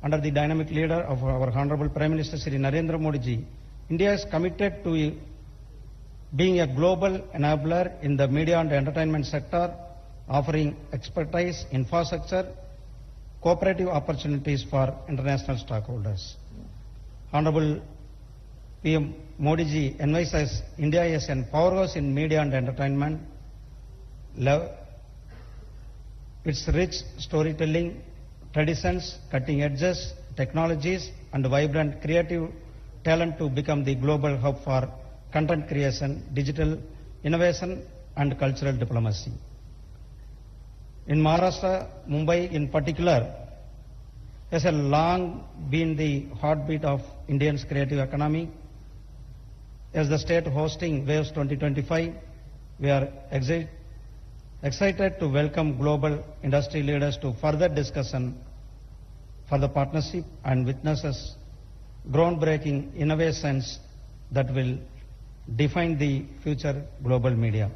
under the dynamic leader of our Honorable Prime Minister Shri Narendra Modi ji, India is committed to being a global enabler in the media and entertainment sector, offering expertise, infrastructure, cooperative opportunities for international stakeholders. Honorable PM Modi ji envisages India as a powerhouse in media and entertainment. Its rich storytelling, traditions, cutting edges, technologies, and vibrant creative talent to become the global hub for content creation, digital innovation, and cultural diplomacy. In Maharashtra, Mumbai in particular, has a long been the heartbeat of India's creative economy. As the state hosting Waves 2025, we are excited to welcome global industry leaders to further discussion for the partnership and witnesses groundbreaking innovations that will define the future global media.